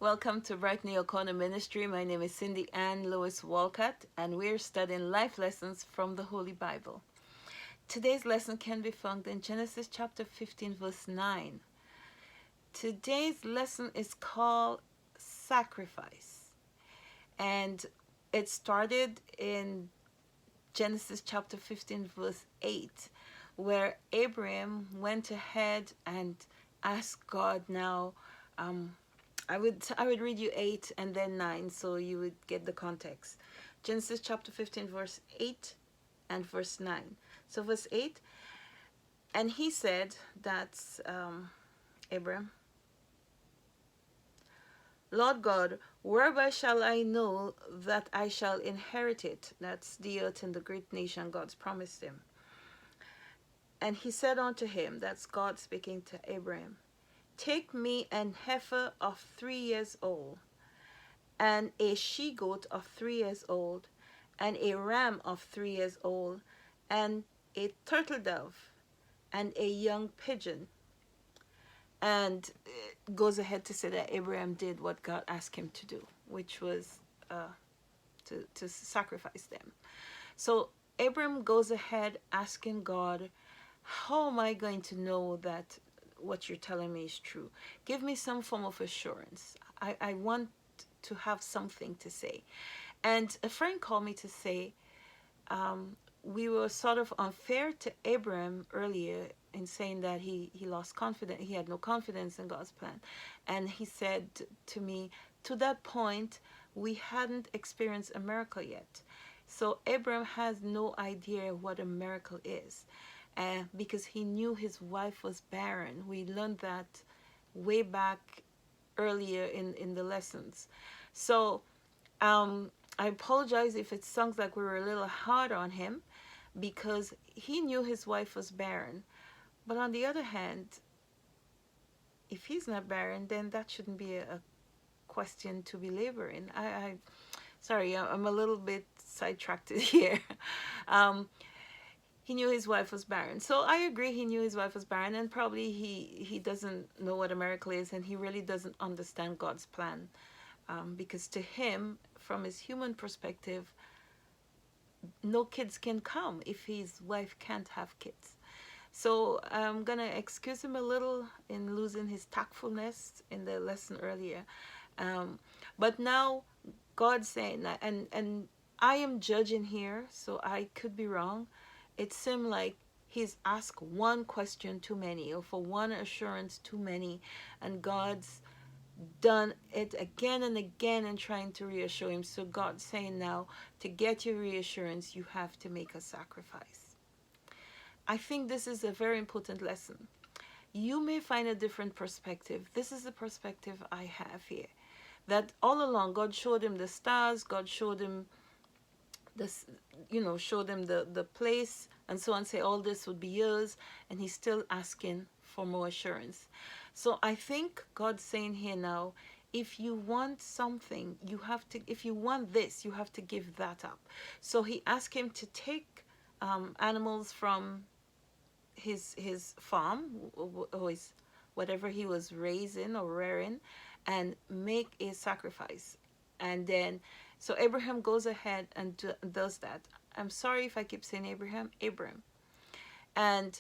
Welcome to Bright New Corner Ministry. My name is Cindy Ann Lewis Walcott, and we're studying life lessons from the Holy Bible. Today's lesson can be found in Genesis chapter 15, verse 9. Today's lesson is called Sacrifice, and it started in Genesis chapter 15, verse 8, where Abram went ahead and asked God now. I would read you 8 and then 9 so you would get the context. Genesis chapter 15 verse 8 and verse 9. So verse 8, and he said, that's Abram, Lord God, whereby shall I know that I shall inherit it? That's the earth and the great nation God's promised him. And he said unto him, that's God speaking to Abraham, take me an heifer of 3 years old, and a she-goat of 3 years old, and a ram of 3 years old, and a turtledove, and a young pigeon. And it goes ahead to say that Abraham did what God asked him to do, which was to sacrifice them. So Abraham goes ahead asking God, how am I going to know that what you're telling me is true? Give me some form of assurance. I want to have something to say. And a friend called me to say, we were sort of unfair to Abraham earlier in saying that he lost confidence. He had no confidence in God's plan. And he said to me, to that point, we hadn't experienced a miracle yet. So Abraham has no idea what a miracle is. Because he knew his wife was barren. We learned that way back earlier in the lessons. So I apologize if it sounds like we were a little hard on him, because he knew his wife was barren. But on the other hand, if he's not barren, then that shouldn't be a question to belabor in. Sorry, I'm a little bit sidetracked here. He knew his wife was barren. So I agree, he knew his wife was barren, and probably he doesn't know what a miracle is, and he really doesn't understand God's plan. Because to him, from his human perspective, no kids can come if his wife can't have kids. So I'm going to excuse him a little in losing his tactfulness in the lesson earlier. But now God's saying that, and I am judging here, so I could be wrong. It seemed like he's asked one question too many, or for one assurance too many, and God's done it again and again and trying to reassure him. So God's saying now, to get your reassurance, you have to make a sacrifice. I think this is a very important lesson. You may find a different perspective. This is the perspective I have here. That all along, God showed him the stars, God showed him this, showed him the place, and so on, say all this would be yours, and he's still asking for more assurance. So I think God's saying here now, if you want something, you have to, if you want this, you have to give that up. So he asked him to take animals from his farm, or his, whatever he was raising or rearing, and make a sacrifice. And then, so Abraham goes ahead and does that. I'm sorry if I keep saying Abram. And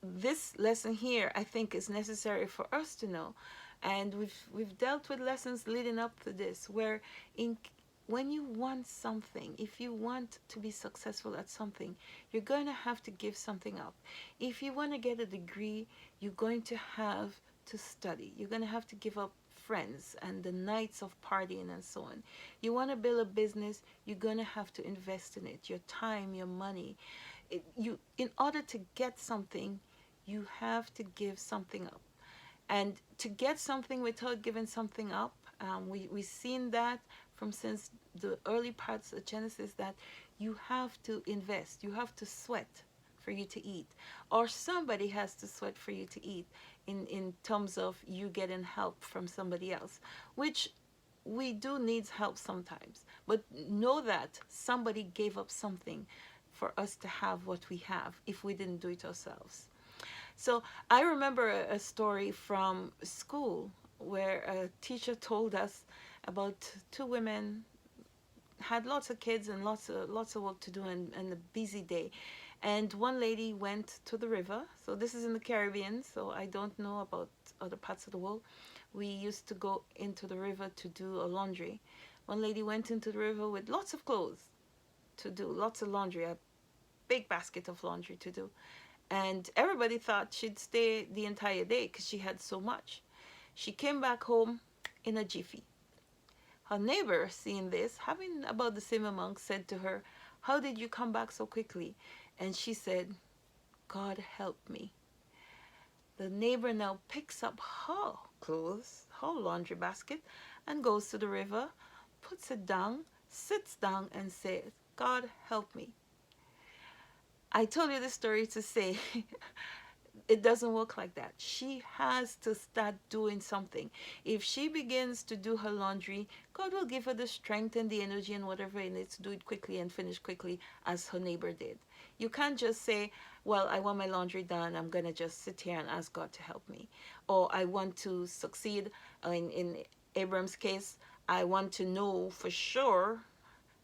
this lesson here, I think, is necessary for us to know. And we've dealt with lessons leading up to this, where when you want something, if you want to be successful at something, you're going to have to give something up. If you want to get a degree, you're going to have to study. You're going to have to give up friends and the nights of partying and so on. You want to build a business, you're going to have to invest in it, your time, your money. In order to get something, you have to give something up. And to get something without giving something up, we've seen that from since the early parts of Genesis, that you have to invest, you have to sweat for you to eat, or somebody has to sweat for you to eat, in terms of you getting help from somebody else, which we do need help sometimes, but know that somebody gave up something for us to have what we have if we didn't do it ourselves. So I remember a story from school where a teacher told us about two women had lots of kids and lots of work to do, and a busy day. And one lady went to the river. So this is in the Caribbean, so I don't know about other parts of the world. We used to go into the river to do a laundry. One lady went into the river with lots of clothes to do, lots of laundry, a big basket of laundry to do. And everybody thought she'd stay the entire day because she had so much. She came back home in a jiffy. Her neighbor, seeing this, having about the same amount, said to her, "How did you come back so quickly?" And she said, "God helped me." The neighbor now picks up her clothes, her laundry basket, and goes to the river, puts it down, sits down, and says, "God help me." I told you this story to say it doesn't work like that. She has to start doing something. If she begins to do her laundry, God will give her the strength and the energy and whatever it needs to do it quickly and finish quickly as her neighbor did. You can't just say, "Well, I want my laundry done. I'm going to just sit here and ask God to help me." Or "I want to succeed." In Abram's case, "I want to know for sure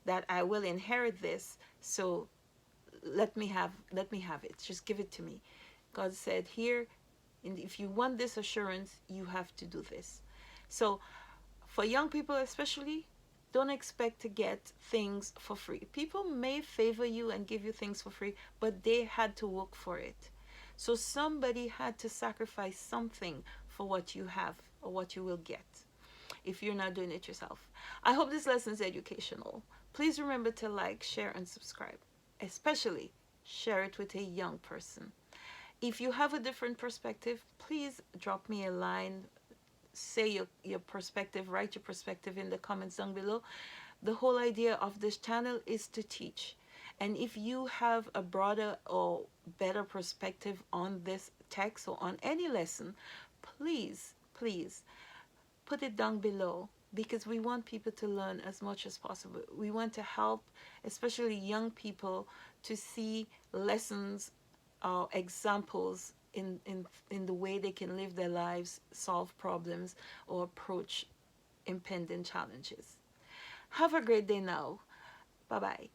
that I will inherit this. So let me have it. Just give it to me." God said, "Here, and if you want this assurance, you have to do this." So for young people especially, don't expect to get things for free. People may favor you and give you things for free, but they had to work for it. So somebody had to sacrifice something for what you have or what you will get if you're not doing it yourself. I hope this lesson is educational. Please remember to like, share, and subscribe. Especially share it with a young person. If you have a different perspective, please drop me a line. Say your perspective, write your perspective in the comments down below. The whole idea of this channel is to teach. And if you have a broader or better perspective on this text or on any lesson, please put it down below, because we want people to learn as much as possible. We want to help, especially young people, to see lessons or examples in the way they can live their lives, solve problems, or approach impending challenges. Have a great day now. Bye bye.